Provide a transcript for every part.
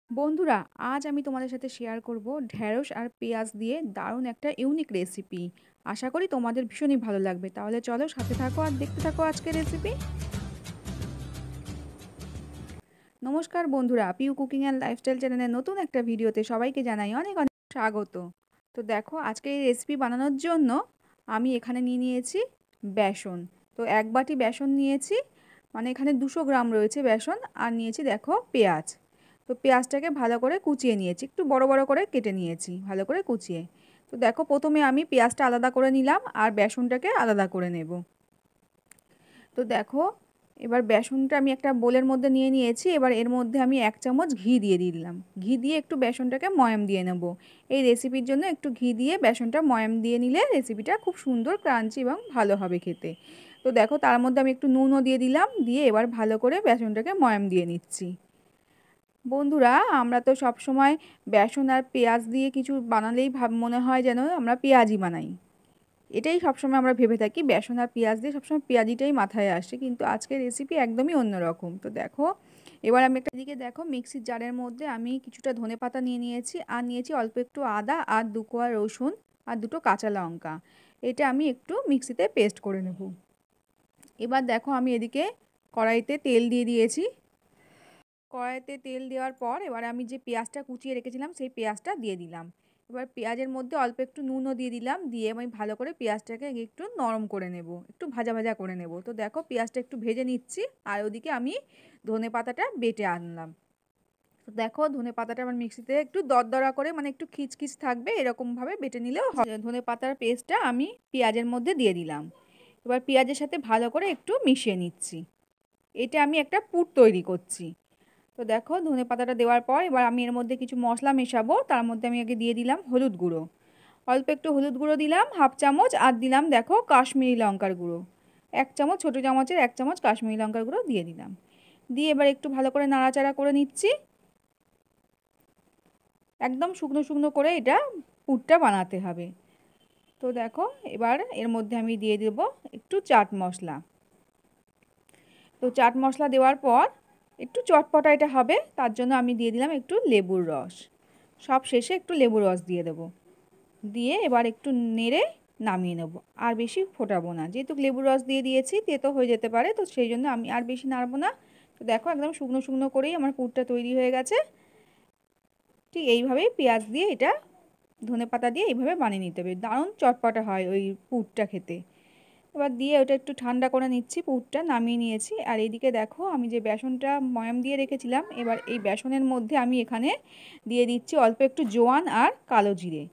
বন্ধুরা, আজ আমি তোমাদের সাথে শেয়ার করব ঢ্যাঁড়স আর পেঁয়াজ দিয়ে দারুণ একটা ইউনিক রেসিপি। আশা করি তোমাদের ভীষণই ভালো লাগবে। তাহলে চলো সাথে থাকো আর দেখতে থাকো আজকের রেসিপি। নমস্কার বন্ধুরা, পিউ কুকিং অ্যান্ড লাইফস্টাইল চ্যানেলের নতুন একটা ভিডিওতে সবাইকে জানাই অনেক অনেক স্বাগত। তো দেখো, আজকে এই রেসিপি বানানোর জন্য আমি এখানে নিয়ে নিয়েছি বেসন। তো 1 বাটি বেসন নিয়েছি, মানে এখানে 200 গ্রাম রয়েছে বেসন। আর নিয়েছি দেখো পেঁয়াজ। তো পেঁয়াজটাকে ভালো করে কুচিয়ে নিয়েছি, একটু বড় বড় করে কেটে নিয়েছি ভালো করে কুচিয়ে। তো দেখো, প্রথমে আমি পেঁয়াজটা আলাদা করে নিলাম আর বেসনটাকে আলাদা করে নেব। তো দেখো, এবার বেসনটা আমি একটা বোলের মধ্যে নিয়ে নিয়েছি। এবার এর মধ্যে আমি 1 চামচ ঘি দিয়ে দিলাম। ঘি দিয়ে একটু বেসনটাকে ময়াম দিয়ে নেব। এই রেসিপির জন্য একটু ঘি দিয়ে বেসনটা ময়াম দিয়ে নিলে রেসিপিটা খুব সুন্দর ক্রাঞ্চি এবং ভালো হবে খেতে। তো দেখো, তার মধ্যে আমি একটু নুনও দিয়ে দিলাম, দিয়ে এবার ভালো করে বেসনটাকে ময়াম দিয়ে নিচ্ছি। বন্ধুরা, আমরা তো সব সময় বেসন আর পেঁয়াজ দিয়ে কিছু বানালেই মনে হয় যেন আমরা পেঁয়াজি বানাই। এটাই সবসময় আমরা ভেবে থাকি, বেসন আর পেঁয়াজ দিয়ে সবসময় পেঁয়াজিটাই মাথায় আসে, কিন্তু আজকের রেসিপি একদমই অন্যরকম। তো দেখো, এবার আমি একটা দিকে দেখো মিক্সির জারের মধ্যে আমি কিছুটা ধনেপাতা নিয়ে নিয়েছি, আর নিয়েছি অল্প একটু আদা আর 2 কোয়া রসুন আর 2টো কাঁচা লঙ্কা। এটা আমি একটু মিক্সিতে পেস্ট করে নেব। এবার দেখো, আমি এদিকে কড়াইতে তেল দিয়ে দিয়েছি। কড়াইতে তেল দেওয়ার পর এবার আমি যে পেঁয়াজটা কুচিয়ে রেখেছিলাম সেই পেঁয়াজটা দিয়ে দিলাম। এবার পেঁয়াজের মধ্যে অল্প একটু নুনও দিয়ে দিলাম, দিয়ে আমি ভালো করে পেঁয়াজটাকে একটু নরম করে নেব, একটু ভাজা ভাজা করে নেব। তো দেখো, পেঁয়াজটা একটু ভেজে নিচ্ছি, আর ওদিকে আমি ধনেপাতাটা বেটে আনলাম। তো দেখো, ধনেপাতাটা আমার মিক্সিতে একটু দরদরা করে, মানে একটু খিচখিচ থাকবে এরকমভাবে বেটে নিলেও হয়। ধনেপাতার পেস্টটা আমি পেঁয়াজের মধ্যে দিয়ে দিলাম। এবার পেঁয়াজের সাথে ভালো করে একটু মিশিয়ে নিচ্ছি। এটা আমি একটা পুর তৈরি করছি। তো দেখো, ধনেপাতাটা দেওয়ার পর এবার আমি এর মধ্যে কিছু মশলা মেশাবো। তার মধ্যে আমি আগে দিয়ে দিলাম হলুদ গুঁড়ো, অল্প একটু হলুদ গুঁড়ো দিলাম, হাফ চামচ। আর দিলাম দেখো কাশ্মীরি লঙ্কার গুঁড়ো 1 চামচ, ছোটো চামচের 1 চামচ কাশ্মীরি লঙ্কার গুঁড়ো দিয়ে দিলাম। দিয়ে এবার একটু ভালো করে নাড়াচাড়া করে নিচ্ছি। একদম শুকনো শুকনো করে এটা পুরটা বানাতে হবে। তো দেখো, এবার এর মধ্যে আমি দিয়ে দেবো একটু চাট মশলা। তো চাট মশলা দেওয়ার পর একটু চটপটা এটা হবে, তার জন্য আমি দিয়ে দিলাম একটু লেবুর রস। সব শেষে একটু লেবুর রস দিয়ে দেবো। দিয়ে এবার একটু নেড়ে নামিয়ে নেব। আর বেশি ফোটাবো না, যেহেতু লেবুর রস দিয়ে দিয়েছি তেতো হয়ে যেতে পারে, তো সেই জন্য আমি আর বেশি নাড়বো না। তো দেখো, একদম শুকনো শুকনো করেই আমার পুরটা তৈরি হয়ে গেছে। ঠিক এইভাবেই পেঁয়াজ দিয়ে এটা, ধনেপাতা দিয়ে এইভাবে বানিয়ে নিতে হবে, দারুণ চটপটা হয় ওই পুরটা খেতে। এবার দিয়ে ওটা একটু ঠান্ডা করে নিচ্ছি, পুরটা নামিয়ে নিয়েছি। আর এইদিকে দেখো, আমি যে বেসনটা ময়াম দিয়ে রেখেছিলাম, এবার এই বেসনের মধ্যে আমি এখানে দিয়ে দিচ্ছি অল্প একটু জোয়ান আর কালো জিরে।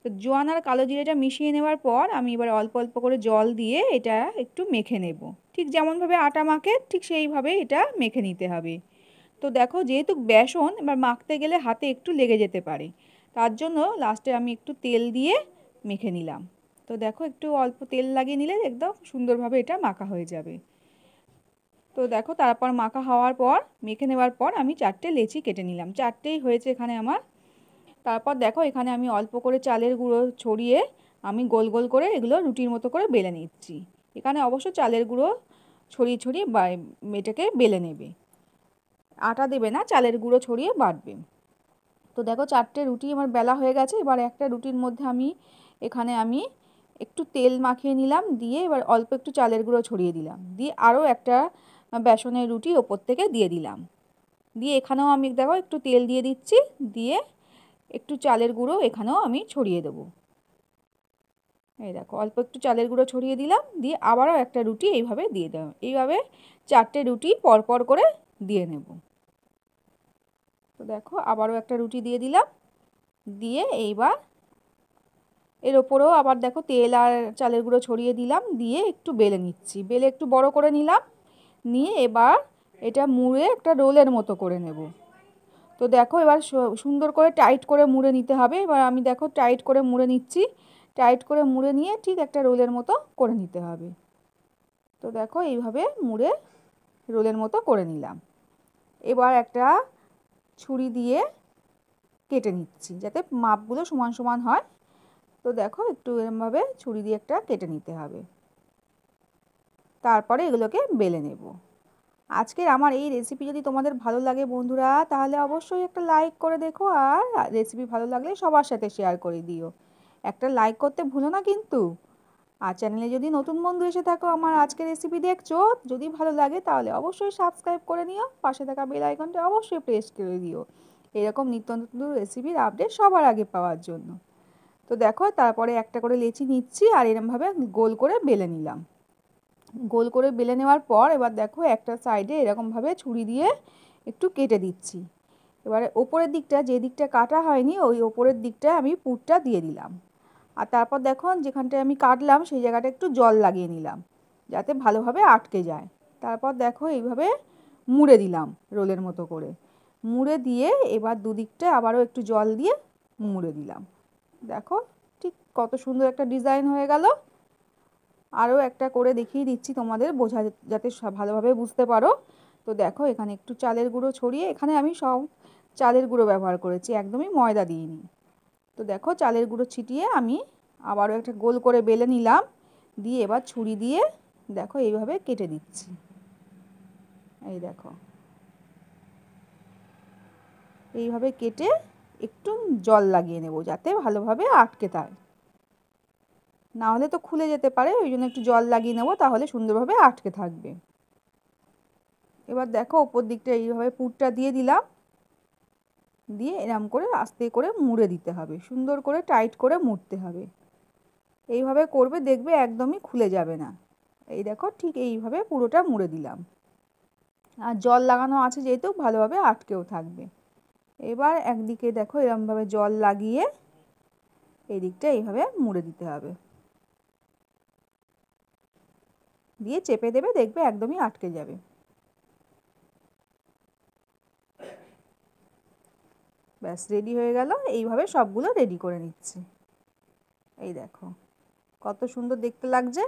তো জোয়ান আর কালো জিরেটা মিশিয়ে নেওয়ার পর আমি এবার অল্প অল্প করে জল দিয়ে এটা একটু মেখে নেব। ঠিক যেমনভাবে আটা মাখে ঠিক সেইভাবে এটা মেখে নিতে হবে। তো দেখো, যেহেতু বেসন এবার মাখতে গেলে হাতে একটু লেগে যেতে পারে, তার জন্য লাস্টে আমি একটু তেল দিয়ে মেখে নিলাম। তো দেখো, একটু অল্প তেল লাগিয়ে নিলে একদম সুন্দরভাবে এটা মাখা হয়ে যাবে। তো দেখো, তারপর মাখা হওয়ার পর মেখে নেওয়ার পর আমি 4টে লেচি কেটে নিলাম। 4টেই হয়েছে এখানে আমার। তারপর দেখো, এখানে আমি অল্প করে চালের গুঁড়ো ছড়িয়ে আমি গোল গোল করে এগুলো রুটির মতো করে বেলে নিচ্ছি। এখানে অবশ্য চালের গুঁড়ো ছড়িয়ে ছড়িয়ে এটাকে বেলে নেবে, আটা দেবে না, চালের গুঁড়ো ছড়িয়ে বাটবে। তো দেখো, 4টে রুটি আমার বেলা হয়ে গেছে। এবার একটা রুটির মধ্যে এখানে আমি একটু তেল মাখিয়ে নিলাম, দিয়ে এবার অল্প একটু চালের গুঁড়ো ছড়িয়ে দিলাম, দিয়ে আরও একটা বেসনের রুটি ওপর থেকে দিয়ে দিলাম। দিয়ে এখানেও আমি দেখো একটু তেল দিয়ে দিচ্ছি, দিয়ে একটু চালের গুঁড়ো এখানেও আমি ছড়িয়ে দেবো। এই দেখো, অল্প একটু চালের গুঁড়ো ছড়িয়ে দিলাম, দিয়ে আবারও একটা রুটি এইভাবে দিয়ে দেবো। এইভাবে 4টে রুটি পরপর করে দিয়ে নেব। তো দেখো, আবারও একটা রুটি দিয়ে দিলাম, দিয়ে এইবার এর ওপরেও আবার দেখো তেল আর চালের গুঁড়ো ছড়িয়ে দিলাম, দিয়ে একটু বেলে নিচ্ছি। বেলে একটু বড় করে নিলাম, নিয়ে এবার এটা মুড়ে একটা রোলের মতো করে নেব। তো দেখো, এবার সুন্দর করে টাইট করে মুড়ে নিতে হবে। এবার আমি দেখো টাইট করে মুড়ে নিচ্ছি। টাইট করে মুড়ে নিয়ে ঠিক একটা রোলের মতো করে নিতে হবে। তো দেখো, এইভাবে মুড়ে রোলের মতো করে নিলাম। এবার একটা ছুরি দিয়ে কেটে নিচ্ছি, যাতে মাপগুলো সমান সমান হয়। তো দেখো, একটু এরমভাবে ছুরি দিয়ে একটা কেটে নিতে হবে। তারপরে এগুলোকে বেলে নেব। আজকের আমার এই রেসিপি যদি তোমাদের ভালো লাগে বন্ধুরা, তাহলে অবশ্যই একটা লাইক করে দেখো, আর রেসিপি ভালো লাগলে সবার সাথে শেয়ার করে দিও। একটা লাইক করতে ভুলো না কিন্তু। আর চ্যানেলে যদি নতুন বন্ধু এসে থাকো, আমার আজকের রেসিপি দেখছো, যদি ভালো লাগে তাহলে অবশ্যই সাবস্ক্রাইব করে নিও, পাশে থাকা বেল আইকনটা অবশ্যই প্রেস করে দিও এরকম নিত্য নতুন রেসিপির আপডেট সবার আগে পাওয়ার জন্য। তো দেখো, তারপরে একটা করে লেচি নিচ্ছি আর এরমভাবে গোল করে বেলে নিলাম। গোল করে বেলে নেওয়ার পর এবার দেখো একটা সাইডে এরকমভাবে ছুরি দিয়ে একটু কেটে দিচ্ছি। এবারে ওপরের দিকটা, যে দিকটা কাটা হয়নি, ওই ওপরের দিকটা আমি পুরটা দিয়ে দিলাম। আর তারপর দেখো যেখানটায় আমি কাটলাম সেই জায়গাটা একটু জল লাগিয়ে নিলাম, যাতে ভালোভাবে আটকে যায়। তারপর দেখো এইভাবে মুড়ে দিলাম রোলের মতো করে। মুড়ে দিয়ে এবার দুদিকটা আবারও একটু জল দিয়ে মুড়ে দিলাম। দেখো ঠিক কত সুন্দর একটা ডিজাইন হয়ে গেল। আরও একটা করে দেখিয়ে দিচ্ছি তোমাদের, বোঝা যাতে ভালোভাবে বুঝতে পারো। তো দেখো এখানে একটু চালের গুঁড়ো ছড়িয়ে, এখানে আমি সব চালের গুঁড়ো ব্যবহার করেছি, একদমই ময়দা দিইনি। তো দেখো চালের গুঁড়ো ছিটিয়ে আমি আবারও একটা গোল করে বেলে নিলাম, দিয়ে এবার ছুরি দিয়ে দেখো এইভাবে কেটে দিচ্ছি। এই দেখো এইভাবে কেটে একটু জল লাগিয়ে নেব, যাতে ভালোভাবে আটকে থাকে, না হলে তো খুলে যেতে পারে, ওই জন্য একটু জল লাগিয়ে নেব, তাহলে সুন্দরভাবে আটকে থাকবে। এবার দেখো ওপর দিকটা এইভাবে পুরটা দিয়ে দিলাম, দিয়ে এরম করে আস্তে করে মুড়ে দিতে হবে, সুন্দর করে টাইট করে মুড়তে হবে। এইভাবে করবে, দেখবে একদমই খুলে যাবে না। এই দেখো ঠিক এইভাবে পুরোটা মুড়ে দিলাম, আর জল লাগানো আছে যেহেতু ভালোভাবে আটকেও থাকবে। এবার একদিকে দেখো এরমভাবে জল লাগিয়ে এই দিকটা এইভাবে মুড়ে দিতে হবে, দিয়ে চেপে দেবে, দেখবে একদমই আটকে যাবে। ব্যাস রেডি হয়ে গেল। এইভাবে সবগুলো রেডি করে নিচ্ছি। এই দেখো কত সুন্দর দেখতে লাগছে।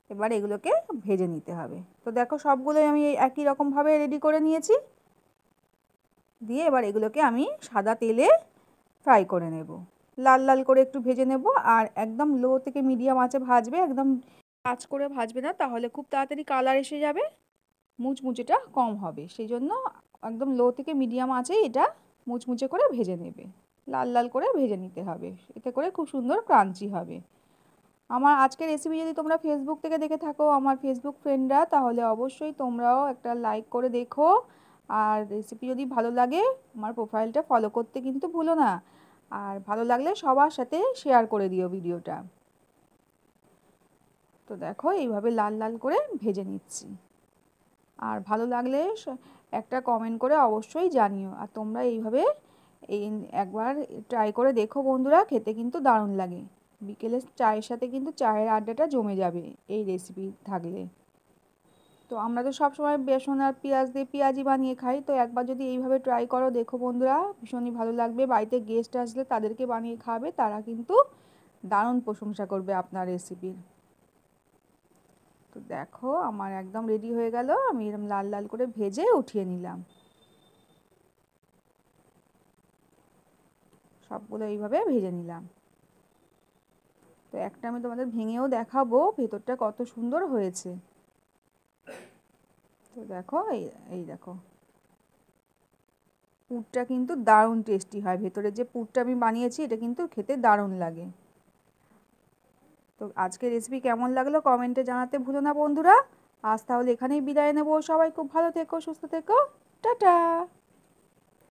এবার এগুলোকে ভেজে নিতে হবে। তো দেখো সবগুলোই আমি একই রকমভাবে রেডি করে নিয়েছি, দিয়ে এবার এগুলোকে আমি সাদা তেলে ফ্রাই করে নেব, লাল লাল করে একটু ভেজে নেব। আর একদম লো থেকে মিডিয়াম আঁচে ভাজবে, একদম আঁচ করে ভাজবে না, তাহলে খুব তাড়াতাড়ি কালার এসে যাবে, মুচমুচেটা কম হবে। সেই জন্য একদম লো থেকে মিডিয়াম আঁচে এটা মুচমুচে করে ভেজে নেবে, লাল লাল করে ভেজে নিতে হবে, এতে করে খুব সুন্দর ক্রাঞ্চি হবে। আমার আজকের রেসিপি যদি তোমরা ফেসবুক থেকে দেখে থাকো, আমার ফেসবুক ফ্রেন্ডরা, তাহলে অবশ্যই তোমরাও একটা লাইক করে দেখো। আর রেসিপি যদি ভালো লাগে আমার প্রোফাইলটা ফলো করতে কিন্তু ভুলো না। আর ভালো লাগলে সবার সাথে শেয়ার করে দিও ভিডিওটা। তো দেখো এইভাবে লাল লাল করে ভেজে নিচ্ছি। আর ভালো লাগলে একটা কমেন্ট করে অবশ্যই জানিও। আর তোমরা এইভাবে এই একবার ট্রাই করে দেখো বন্ধুরা, খেতে কিন্তু দারুণ লাগে। বিকেলে চায়ের সাথে কিন্তু চায়ের আড্ডাটা জমে যাবে এই রেসিপি থাকলে। তো আমরা তো সবসময় বেসন আর পেঁয়াজ দিয়ে পেঁয়াজি বানিয়ে খাই, তো একবার যদি এইভাবে ট্রাই করো দেখো বন্ধুরা, ভীষণই ভালো লাগবে। বাড়িতে গেস্ট আসলে তাদেরকে বানিয়ে খাবে, তারা কিন্তু দারুণ প্রশংসা করবে আপনার রেসিপির। তো দেখো আমার একদম রেডি হয়ে গেল, আমি এরকম লাল লাল করে ভেজে উঠিয়ে নিলাম। সবগুলো এইভাবে ভেজে নিলাম। তো একটা আমি তোমাদের ভেঙেও দেখাবো ভেতরটা কত সুন্দর হয়েছে। তো দেখো এই এই দেখো পুরটা কিন্তু দারুণ টেস্টি হয়, ভেতরে যে পুরটা আমি বানিয়েছি এটা কিন্তু খেতে দারুণ লাগে। তো আজকের রেসিপি কেমন লাগলো কমেন্টে জানাতে ভুলো না বন্ধুরা। আজ তাহলে এখানেই বিদায় নেবো, সবাই খুব ভালো থেকো, সুস্থ থেকো, টাটা।